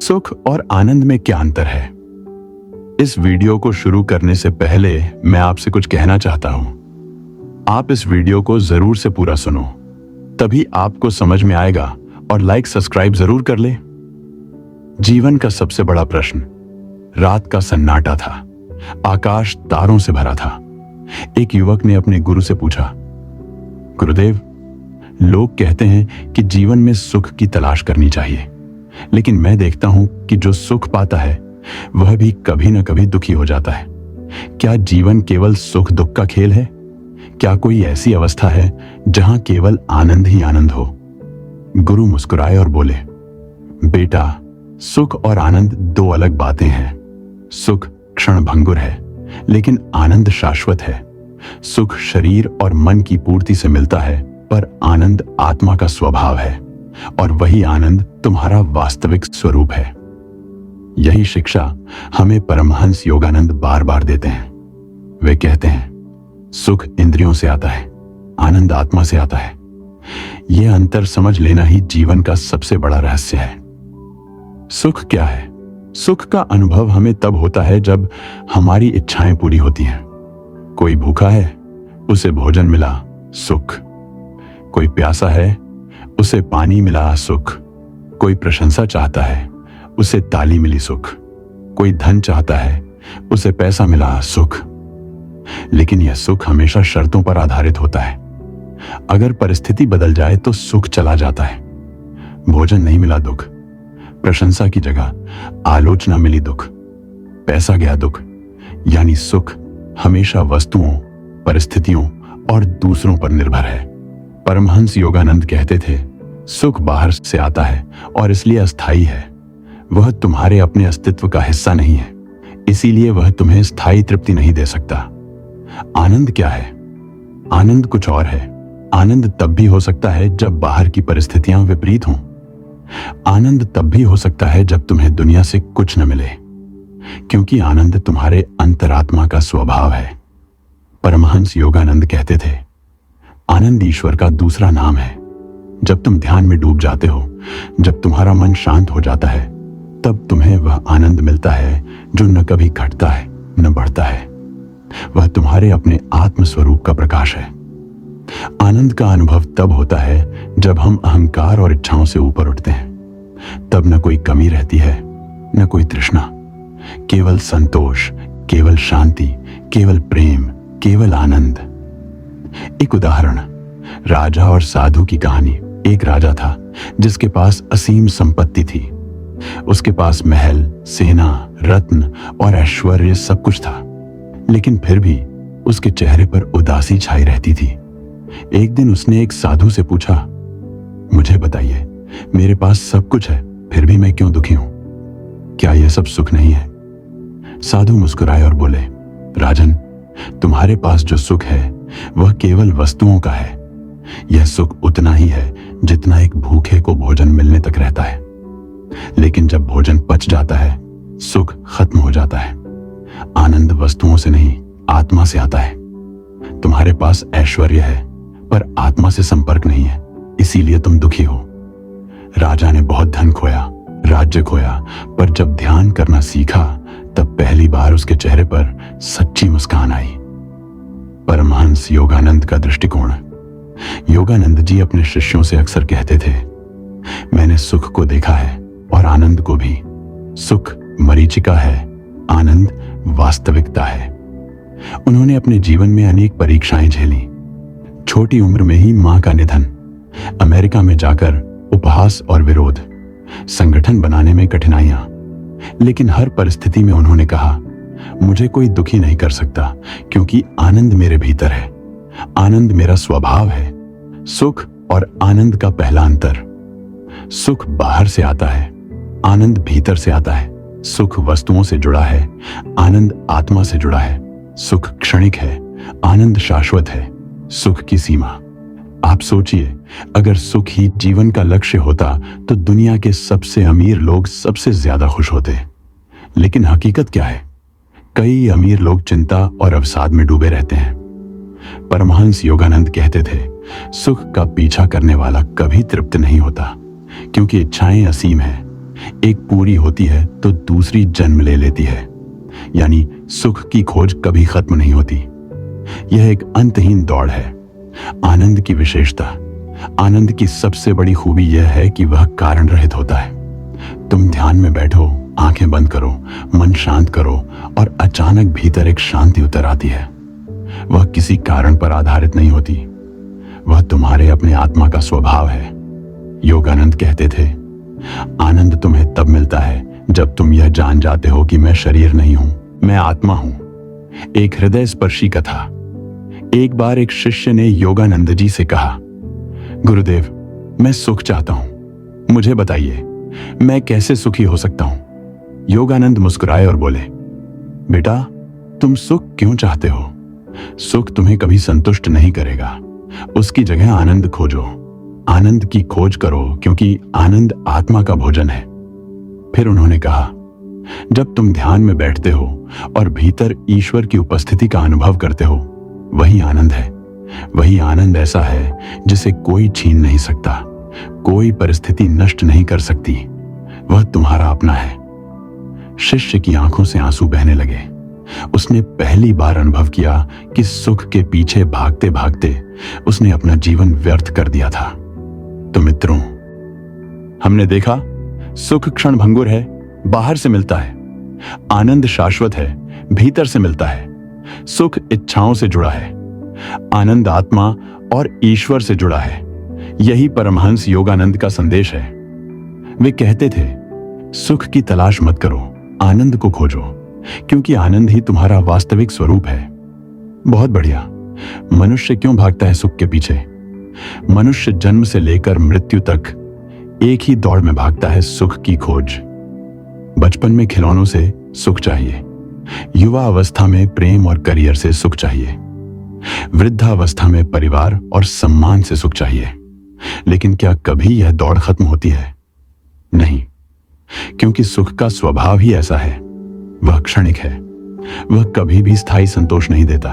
सुख और आनंद में क्या अंतर है? इस वीडियो को शुरू करने से पहले मैं आपसे कुछ कहना चाहता हूं। आप इस वीडियो को जरूर से पूरा सुनो, तभी आपको समझ में आएगा, और लाइक सब्सक्राइब जरूर कर ले। जीवन का सबसे बड़ा प्रश्न रात का सन्नाटा था। आकाश तारों से भरा था। एक युवक ने अपने गुरु से पूछा, गुरुदेव, लोग कहते हैं कि जीवन में सुख की तलाश करनी चाहिए, लेकिन मैं देखता हूं कि जो सुख पाता है वह भी कभी न कभी दुखी हो जाता है। क्या जीवन केवल सुख दुख का खेल है? क्या कोई ऐसी अवस्था है जहां केवल आनंद ही आनंद हो? गुरु मुस्कुराए और बोले, बेटा, सुख और आनंद दो अलग बातें हैं। सुख क्षणभंगुर है, लेकिन आनंद शाश्वत है। सुख शरीर और मन की पूर्ति से मिलता है, पर आनंद आत्मा का स्वभाव है, और वही आनंद तुम्हारा वास्तविक स्वरूप है। यही शिक्षा हमें परमहंस योगानंद बार बार देते हैं। वे कहते हैं, सुख इंद्रियों से आता है, आनंद आत्मा से आता है। यह अंतर समझ लेना ही जीवन का सबसे बड़ा रहस्य है। सुख क्या है? सुख का अनुभव हमें तब होता है जब हमारी इच्छाएं पूरी होती हैं। कोई भूखा है, उसे भोजन मिला, सुख। कोई प्यासा है, उसे पानी मिला, सुख। कोई प्रशंसा चाहता है, उसे ताली मिली, सुख। कोई धन चाहता है, उसे पैसा मिला, सुख। लेकिन यह सुख हमेशा शर्तों पर आधारित होता है। अगर परिस्थिति बदल जाए तो सुख चला जाता है। भोजन नहीं मिला, दुख। प्रशंसा की जगह आलोचना मिली, दुख। पैसा गया, दुख। यानी सुख हमेशा वस्तुओं, परिस्थितियों और दूसरों पर निर्भर है। परमहंस योगानंद कहते थे, सुख बाहर से आता है और इसलिए अस्थायी है। वह तुम्हारे अपने अस्तित्व का हिस्सा नहीं है, इसीलिए वह तुम्हें स्थायी तृप्ति नहीं दे सकता। आनंद क्या है? आनंद कुछ और है। आनंद तब भी हो सकता है जब बाहर की परिस्थितियां विपरीत हों। आनंद तब भी हो सकता है जब तुम्हें दुनिया से कुछ न मिले, क्योंकि आनंद तुम्हारे अंतरात्मा का स्वभाव है। परमहंस योगानंद कहते थे, आनंद ईश्वर का दूसरा नाम है। जब तुम ध्यान में डूब जाते हो, जब तुम्हारा मन शांत हो जाता है, तब तुम्हें वह आनंद मिलता है जो न कभी घटता है न बढ़ता है। वह तुम्हारे अपने आत्म स्वरूप का प्रकाश है। आनंद का अनुभव तब होता है जब हम अहंकार और इच्छाओं से ऊपर उठते हैं। तब न कोई कमी रहती है, न कोई तृष्णा। केवल संतोष, केवल शांति, केवल प्रेम, केवल आनंद। एक उदाहरण, राजा और साधु की कहानी। एक राजा था जिसके पास असीम संपत्ति थी। उसके पास महल, सेना, रत्न और ऐश्वर्य सब कुछ था, लेकिन फिर भी उसके चेहरे पर उदासी छाई रहती थी। एक दिन उसने एक साधु से पूछा, मुझे बताइए, मेरे पास सब कुछ है, फिर भी मैं क्यों दुखी हूं? क्या यह सब सुख नहीं है? साधु मुस्कुराए और बोले, राजन, तुम्हारे पास जो सुख है वह केवल वस्तुओं का है। यह सुख उतना ही है जितना एक भूखे को भोजन मिलने तक रहता है। लेकिन जब भोजन पच जाता है, सुख खत्म हो जाता है। आनंद वस्तुओं से नहीं, आत्मा से आता है। तुम्हारे पास ऐश्वर्य है, पर आत्मा से संपर्क नहीं है, इसीलिए तुम दुखी हो। राजा ने बहुत धन खोया, राज्य खोया, पर जब ध्यान करना सीखा, तब पहली बार उसके चेहरे पर सच्ची मुस्कान आई। परमहंस योगानंद का दृष्टिकोण। योगानंद जी अपने शिष्यों से अक्सर कहते थे, मैंने सुख को देखा है और आनंद को भी। सुख मरीचिका है, आनंद वास्तविकता है। उन्होंने अपने जीवन में अनेक परीक्षाएं झेली। छोटी उम्र में ही मां का निधन, अमेरिका में जाकर उपहास और विरोध, संगठन बनाने में कठिनाइयां। लेकिन हर परिस्थिति में उन्होंने कहा, मुझे कोई दुखी नहीं कर सकता, क्योंकि आनंद मेरे भीतर है। आनंद मेरा स्वभाव है। सुख और आनंद का पहला अंतर, सुख बाहर से आता है, आनंद भीतर से आता है। सुख वस्तुओं से जुड़ा है, आनंद आत्मा से जुड़ा है। सुख क्षणिक है, आनंद शाश्वत है। सुख की सीमा। आप सोचिए, अगर सुख ही जीवन का लक्ष्य होता तो दुनिया के सबसे अमीर लोग सबसे ज्यादा खुश होते। लेकिन हकीकत क्या है? कई अमीर लोग चिंता और अवसाद में डूबे रहते हैं। परमहंस योगानंद कहते थे, सुख का पीछा करने वाला कभी तृप्त नहीं होता, क्योंकि इच्छाएं असीम हैं। एक पूरी होती है तो दूसरी जन्म ले लेती है, यानी सुख की खोज कभी खत्म नहीं होती। यह एक अंतहीन दौड़ है। आनंद की विशेषता, आनंद की सबसे बड़ी खूबी यह है कि वह कारण रहित होता है। तुम ध्यान में बैठो, आंखें बंद करो, मन शांत करो और अचानक भीतर एक शांति उतर आती है। वह किसी कारण पर आधारित नहीं होती, वह तुम्हारे अपने आत्मा का स्वभाव है। योगानंद कहते थे, आनंद तुम्हें तब मिलता है जब तुम यह जान जाते हो कि मैं शरीर नहीं हूं, मैं आत्मा हूं। एक हृदय स्पर्शी कथा। एक बार एक शिष्य ने योगानंद जी से कहा, गुरुदेव, मैं सुख चाहता हूं, मुझे बताइए मैं कैसे सुखी हो सकता हूं। योगानंद मुस्कुराए और बोले, बेटा, तुम सुख क्यों चाहते हो? सुख तुम्हें कभी संतुष्ट नहीं करेगा। उसकी जगह आनंद खोजो, आनंद की खोज करो, क्योंकि आनंद आत्मा का भोजन है। फिर उन्होंने कहा, जब तुम ध्यान में बैठते हो और भीतर ईश्वर की उपस्थिति का अनुभव करते हो, वही आनंद है। वही आनंद ऐसा है जिसे कोई छीन नहीं सकता, कोई परिस्थिति नष्ट नहीं कर सकती। वह तुम्हारा अपना है। शिष्य की आंखों से आंसू बहने लगे। उसने पहली बार अनुभव किया कि सुख के पीछे भागते भागते उसने अपना जीवन व्यर्थ कर दिया था। तो मित्रों, हमने देखा, सुख क्षण भंगुर है, बाहर से मिलता है। आनंद शाश्वत है, भीतर से मिलता है। सुख इच्छाओं से जुड़ा है, आनंद आत्मा और ईश्वर से जुड़ा है। यही परमहंस योगानंद का संदेश है। वे कहते थे, सुख की तलाश मत करो, आनंद को खोजो, क्योंकि आनंद ही तुम्हारा वास्तविक स्वरूप है। बहुत बढ़िया। मनुष्य क्यों भागता है सुख के पीछे? मनुष्य जन्म से लेकर मृत्यु तक एक ही दौड़ में भागता है, सुख की खोज। बचपन में खिलौनों से सुख चाहिए, युवा अवस्था में प्रेम और करियर से सुख चाहिए, वृद्धावस्था में परिवार और सम्मान से सुख चाहिए। लेकिन क्या कभी यह दौड़ खत्म होती है? नहीं, क्योंकि सुख का स्वभाव ही ऐसा है। वह क्षणिक है, वह कभी भी स्थायी संतोष नहीं देता।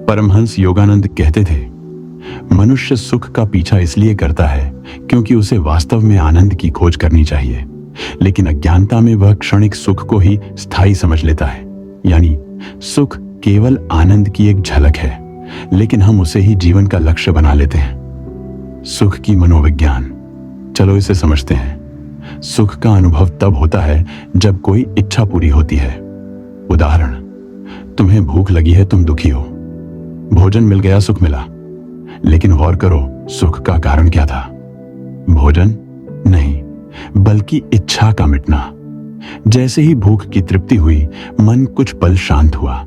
परमहंस योगानंद कहते थे, मनुष्य सुख का पीछा इसलिए करता है क्योंकि उसे वास्तव में आनंद की खोज करनी चाहिए, लेकिन अज्ञानता में वह क्षणिक सुख को ही स्थायी समझ लेता है। यानी सुख केवल आनंद की एक झलक है, लेकिन हम उसे ही जीवन का लक्ष्य बना लेते हैं। सुख की मनोविज्ञान, चलो इसे समझते हैं। सुख का अनुभव तब होता है जब कोई इच्छा पूरी होती है। उदाहरण, तुम्हें भूख लगी है, तुम दुखी हो, भोजन मिल गया, सुख मिला। लेकिन गौर करो, सुख का कारण क्या था? भोजन नहीं, बल्कि इच्छा का मिटना। जैसे ही भूख की तृप्ति हुई, मन कुछ पल शांत हुआ,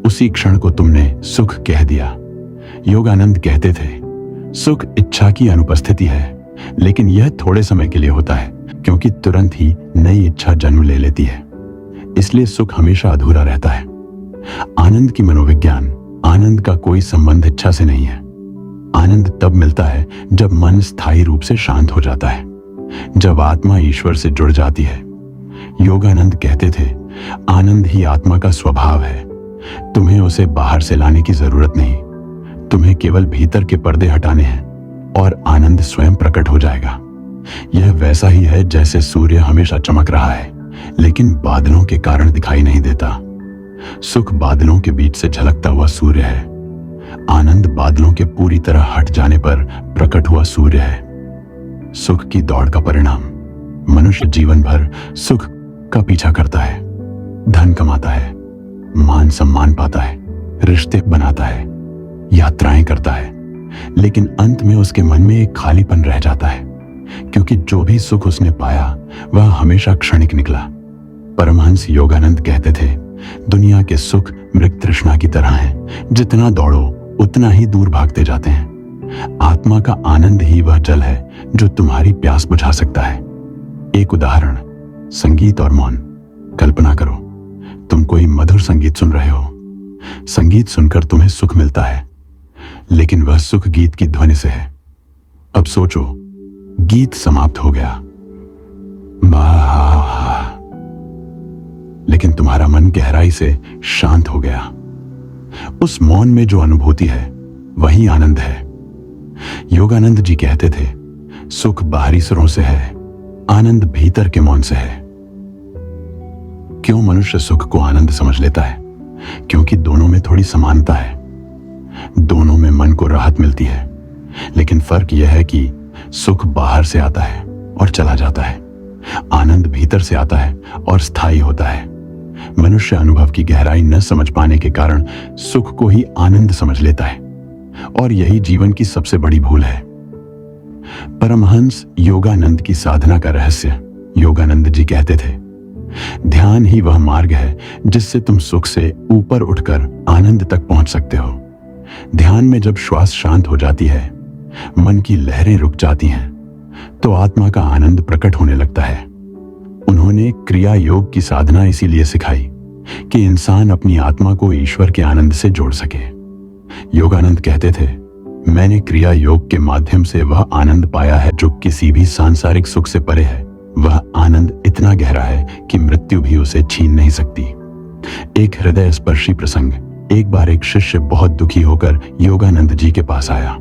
उसी क्षण को तुमने सुख कह दिया। योगानंद कहते थे, सुख इच्छा की अनुपस्थिति है, लेकिन यह थोड़े समय के लिए होता है, क्योंकि तुरंत ही नई इच्छा जन्म ले लेती है। इसलिए सुख हमेशा अधूरा रहता है। आनंद की मनोविज्ञान, आनंद का कोई संबंध इच्छा से नहीं है। आनंद तब मिलता है जब मन स्थायी रूप से शांत हो जाता है, जब आत्मा ईश्वर से जुड़ जाती है। योगानंद कहते थे, आनंद ही आत्मा का स्वभाव है। तुम्हें उसे बाहर से लाने की जरूरत नहीं, तुम्हें केवल भीतर के पर्दे हटाने हैं और आनंद स्वयं प्रकट हो जाएगा। यह वैसा ही है जैसे सूर्य हमेशा चमक रहा है, लेकिन बादलों के कारण दिखाई नहीं देता। सुख बादलों के बीच से झलकता हुआ सूर्य है, आनंद बादलों के पूरी तरह हट जाने पर प्रकट हुआ सूर्य है। सुख की दौड़ का परिणाम, मनुष्य जीवन भर सुख का पीछा करता है, धन कमाता है, मान सम्मान पाता है, रिश्ते बनाता है, यात्राएं करता है, लेकिन अंत में उसके मन में एक खालीपन रह जाता है, क्योंकि जो भी सुख उसने पाया वह हमेशा क्षणिक निकला। परमहंस योगानंद कहते थे, दुनिया के सुख मृग तृष्णा की तरह हैं, जितना दौड़ो उतना ही दूर भागते जाते हैं। आत्मा का आनंद ही वह जल है जो तुम्हारी प्यास बुझा सकता है। एक उदाहरण, संगीत और मौन। कल्पना करो, तुम कोई मधुर संगीत सुन रहे हो। संगीत सुनकर तुम्हें सुख मिलता है, लेकिन वह सुख गीत की ध्वनि से है। अब सोचो, गीत समाप्त हो गया, लेकिन तुम्हारा मन गहराई से शांत हो गया। उस मौन में जो अनुभूति है वही आनंद है। योगानंद जी कहते थे, सुख बाहरी सुरों से है, आनंद भीतर के मौन से है। क्यों मनुष्य सुख को आनंद समझ लेता है? क्योंकि दोनों में थोड़ी समानता है। दोनों में मन को राहत मिलती है, लेकिन फर्क यह है कि सुख बाहर से आता है और चला जाता है, आनंद भीतर से आता है और स्थायी होता है। मनुष्य अनुभव की गहराई न समझ पाने के कारण सुख को ही आनंद समझ लेता है, और यही जीवन की सबसे बड़ी भूल है। परमहंस योगानंद की साधना का रहस्य योगानंद जी कहते थे, ध्यान ही वह मार्ग है जिससे तुम सुख से ऊपर उठकर आनंद तक पहुंच सकते हो। ध्यान में जब श्वास शांत हो जाती है, मन की लहरें रुक जाती हैं, तो आत्मा का आनंद प्रकट होने लगता है। उन्होंने क्रिया योग की साधना इसीलिए सिखाई कि इंसान अपनी आत्मा को ईश्वर के आनंद से जोड़ सके। योगानंद कहते थे, मैंने क्रिया योग के माध्यम से वह आनंद पाया है जो किसी भी सांसारिक सुख से परे है। वह आनंद इतना गहरा है कि मृत्यु भी उसे छीन नहीं सकती। एक हृदय स्पर्शी प्रसंग। एक बार एक शिष्य बहुत दुखी होकर योगानंद जी के पास आया।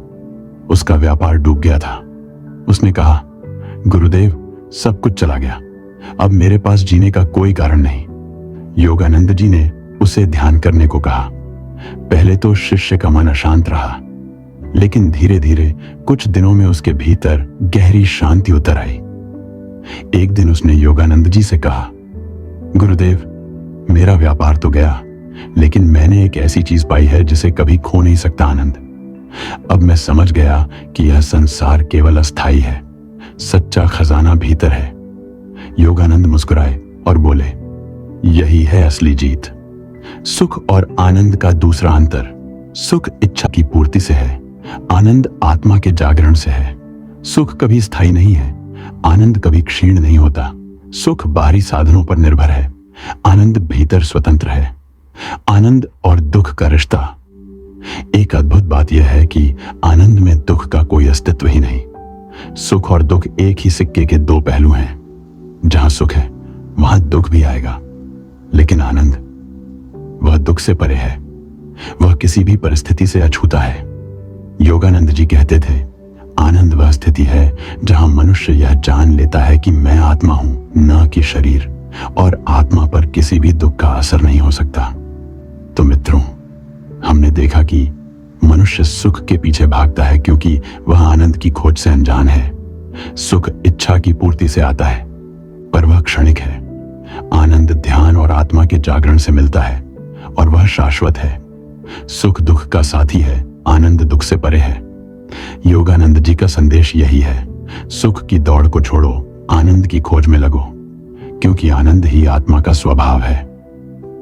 उसका व्यापार डूब गया था। उसने कहा, गुरुदेव, सब कुछ चला गया, अब मेरे पास जीने का कोई कारण नहीं। योगानंद जी ने उसे ध्यान करने को कहा। पहले तो शिष्य का मन अशांत रहा, लेकिन धीरे धीरे कुछ दिनों में उसके भीतर गहरी शांति उतर आई। एक दिन उसने योगानंद जी से कहा, गुरुदेव, मेरा व्यापार तो गया, लेकिन मैंने एक ऐसी चीज पाई है जिसे कभी खो नहीं सकता आनंद। अब मैं समझ गया कि यह संसार केवल अस्थाई है, सच्चा खजाना भीतर है। योगानंद मुस्कुराए और बोले, यही है असली जीत। सुख और आनंद का दूसरा अंतर, सुख इच्छा की पूर्ति से है, आनंद आत्मा के जागरण से है। सुख कभी स्थायी नहीं है, आनंद कभी क्षीण नहीं होता। सुख बाहरी साधनों पर निर्भर है, आनंद भीतर स्वतंत्र है। आनंद और दुख का रिश्ता। एक अद्भुत बात यह है कि आनंद में दुख का कोई अस्तित्व ही नहीं। सुख और दुख एक ही सिक्के के दो पहलू हैं। जहां सुख है वहां दुख भी आएगा, लेकिन आनंद, वह दुख से परे है। वह किसी भी परिस्थिति से अछूता है। योगानंद जी कहते थे, आनंद वह स्थिति है जहां मनुष्य यह जान लेता है कि मैं आत्मा हूं, न कि शरीर, और आत्मा पर किसी भी दुख का असर नहीं हो सकता। तो मित्रों, हमने देखा कि मनुष्य सुख के पीछे भागता है क्योंकि वह आनंद की खोज से अनजान है। सुख इच्छा की पूर्ति से आता है, पर वह क्षणिक है। आनंद ध्यान और आत्मा के जागरण से मिलता है, और वह शाश्वत है। सुख दुख का साथी है, आनंद दुख से परे है। योगानंद जी का संदेश यही है, सुख की दौड़ को छोड़ो, आनंद की खोज में लगो, क्योंकि आनंद ही आत्मा का स्वभाव है।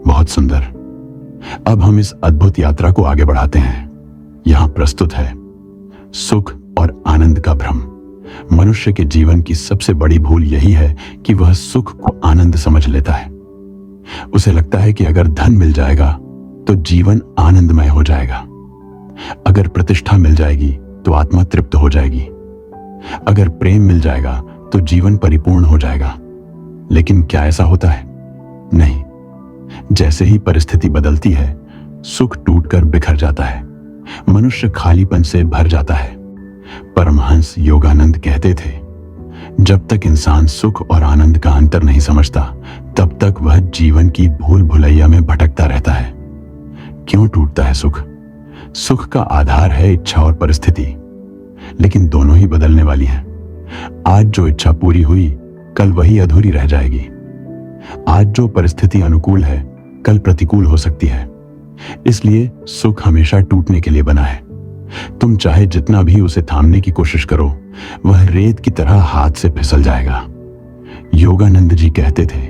बहुत सुंदर। अब हम इस अद्भुत यात्रा को आगे बढ़ाते हैं। यहां प्रस्तुत है सुख और आनंद का भ्रम। मनुष्य के जीवन की सबसे बड़ी भूल यही है कि वह सुख को आनंद समझ लेता है। उसे लगता है कि अगर धन मिल जाएगा तो जीवन आनंदमय हो जाएगा, अगर प्रतिष्ठा मिल जाएगी तो आत्मा तृप्त हो जाएगी, अगर प्रेम मिल जाएगा तो जीवन परिपूर्ण हो जाएगा। लेकिन क्या ऐसा होता है? नहीं। जैसे ही परिस्थिति बदलती है, सुख टूटकर बिखर जाता है, मनुष्य खालीपन से भर जाता है। परमहंस योगानंद कहते थे, जब तक इंसान सुख और आनंद का अंतर नहीं समझता, तब तक वह जीवन की भूल भुलैया में भटकता रहता है। क्यों टूटता है सुख? सुख का आधार है इच्छा और परिस्थिति, लेकिन दोनों ही बदलने वाली हैं। आज जो इच्छा पूरी हुई, कल वही अधूरी रह जाएगी। आज जो परिस्थिति अनुकूल है, कल प्रतिकूल हो सकती है। इसलिए सुख हमेशा टूटने के लिए बना है। तुम चाहे जितना भी उसे थामने की कोशिश करो, वह रेत की तरह हाथ से फिसल जाएगा। योगानंद जी कहते थे,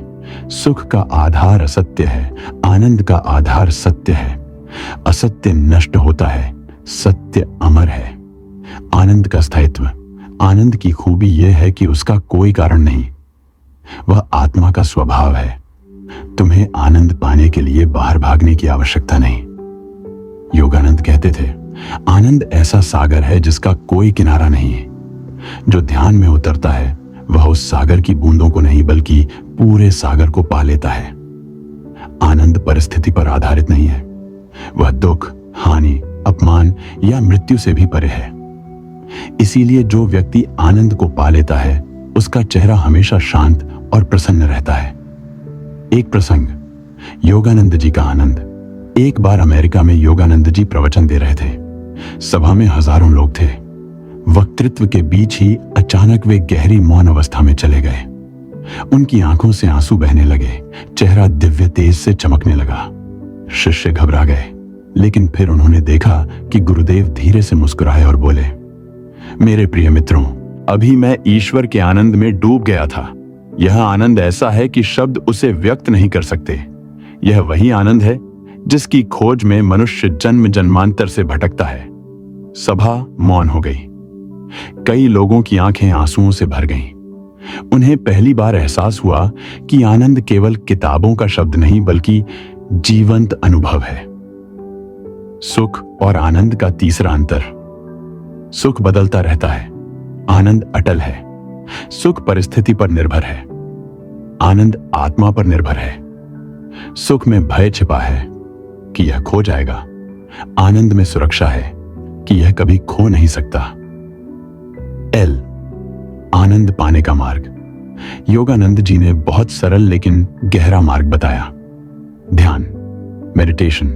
सुख का आधार असत्य है, आनंद का आधार सत्य है। असत्य नष्ट होता है, सत्य अमर है। आनंद का स्थायित्व। आनंद की खूबी यह है कि उसका कोई कारण नहीं, वह आत्मा का स्वभाव है। तुम्हें आनंद पाने के लिए बाहर भागने की आवश्यकता नहीं। योगानंद कहते थे, आनंद ऐसा सागर है जिसका कोई किनारा नहीं है। जो ध्यान में उतरता है वह उस सागर की बूंदों को नहीं बल्कि पूरे सागर को पा लेता है। आनंद परिस्थिति पर आधारित नहीं है, वह दुख, हानि, अपमान या मृत्यु से भी परे है। इसीलिए जो व्यक्ति आनंद को पा लेता है उसका चेहरा हमेशा शांत और प्रसन्न रहता है। एक प्रसंग, योगानंद जी का आनंद। एक बार अमेरिका में योगानंद जी प्रवचन दे रहे थे। सभा में हजारों लोग थे। वक्तृत्व के बीच ही अचानक वे गहरी मौन अवस्था में चले गए। उनकी आंखों से आंसू बहने लगे, चेहरा दिव्य तेज से चमकने लगा। शिष्य घबरा गए, लेकिन फिर उन्होंने देखा कि गुरुदेव धीरे से मुस्कुराए और बोले, मेरे प्रिय मित्रों, अभी मैं ईश्वर के आनंद में डूब गया था। यह आनंद ऐसा है कि शब्द उसे व्यक्त नहीं कर सकते। यह वही आनंद है जिसकी खोज में मनुष्य जन्म जन्मांतर से भटकता है। सभा मौन हो गई। कई लोगों की आंखें आंसुओं से भर गईं। उन्हें पहली बार एहसास हुआ कि आनंद केवल किताबों का शब्द नहीं बल्कि जीवंत अनुभव है। सुख और आनंद का तीसरा अंतर। सुख बदलता रहता है, आनंद अटल है। सुख परिस्थिति पर निर्भर है, आनंद आत्मा पर निर्भर है। सुख में भय छिपा है कि यह खो जाएगा, आनंद में सुरक्षा है कि यह कभी खो नहीं सकता। एल, आनंद पाने का मार्ग। योगानंद जी ने बहुत सरल लेकिन गहरा मार्ग बताया। ध्यान, मेडिटेशन।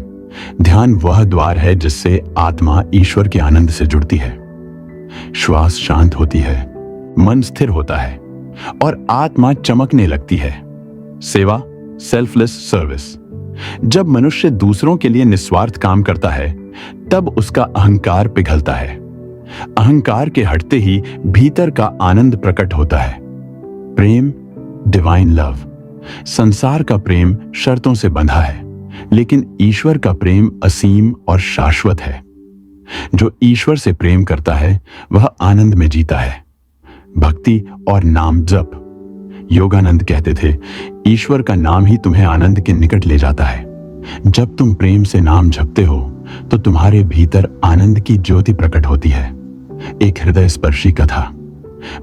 ध्यान वह द्वार है जिससे आत्मा ईश्वर के आनंद से जुड़ती है। श्वास शांत होती है, मन स्थिर होता है और आत्मा चमकने लगती है। सेवा, सेल्फलेस सर्विस। जब मनुष्य दूसरों के लिए निस्वार्थ काम करता है, तब उसका अहंकार पिघलता है। अहंकार के हटते ही भीतर का आनंद प्रकट होता है। प्रेम, डिवाइन लव। संसार का प्रेम शर्तों से बंधा है, लेकिन ईश्वर का प्रेम असीम और शाश्वत है। जो ईश्वर से प्रेम करता है वह आनंद में जीता है। भक्ति और नाम जप। योगानंद कहते थे, ईश्वर का नाम ही तुम्हें आनंद के निकट ले जाता है। जब तुम प्रेम से नाम जपते हो तो तुम्हारे भीतर आनंद की ज्योति प्रकट होती है। एक हृदय स्पर्शी कथा।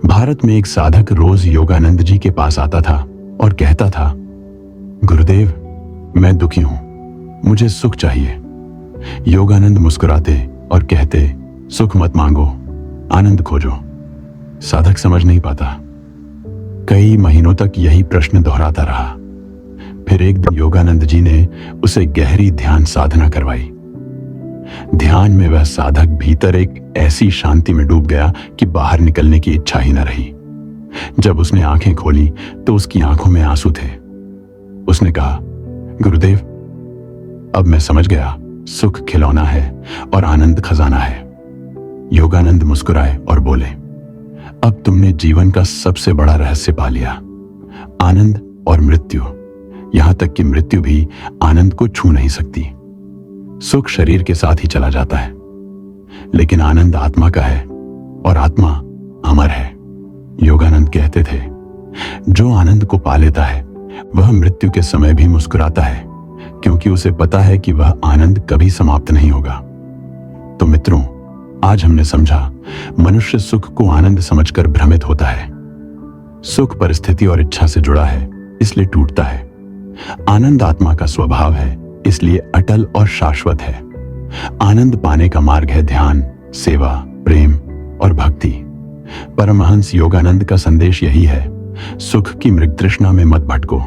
भारत में एक साधक रोज योगानंद जी के पास आता था और कहता था, गुरुदेव, मैं दुखी हूं, मुझे सुख चाहिए। योगानंद मुस्कुराते और कहते, सुख मत मांगो, आनंद खोजो। साधक समझ नहीं पाता। कई महीनों तक यही प्रश्न दोहराता रहा। फिर एक दिन योगानंद जी ने उसे गहरी ध्यान साधना करवाई। ध्यान में वह साधक भीतर एक ऐसी शांति में डूब गया कि बाहर निकलने की इच्छा ही न रही। जब उसने आंखें खोली तो उसकी आंखों में आंसू थे। उसने कहा, गुरुदेव, अब मैं समझ गया, सुख खिलौना है और आनंद खजाना है। योगानंद मुस्कुराए और बोले, अब तुमने जीवन का सबसे बड़ा रहस्य पा लिया। आनंद और मृत्यु, यहां तक कि मृत्यु भी आनंद को छू नहीं सकती। सुख शरीर के साथ ही चला जाता है, लेकिन आनंद आत्मा का है और आत्मा अमर है। योगानंद कहते थे, जो आनंद को पा लेता है वह मृत्यु के समय भी मुस्कुराता है, क्योंकि उसे पता है कि वह आनंद कभी समाप्त नहीं होगा। तो मित्रों, आज हमने समझा, मनुष्य सुख को आनंद समझकर भ्रमित होता है। सुख परिस्थिति और इच्छा से जुड़ा है, इसलिए टूटता है। आनंद आत्मा का स्वभाव है, इसलिए अटल और शाश्वत है। आनंद पाने का मार्ग है ध्यान, सेवा, प्रेम और भक्ति। परमहंस योगानंद का संदेश यही है, सुख की मृग तृष्णा में मत भटको,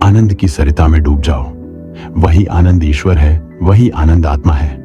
आनंद की सरिता में डूब जाओ। वही आनंद ईश्वर है, वही आनंद आत्मा है।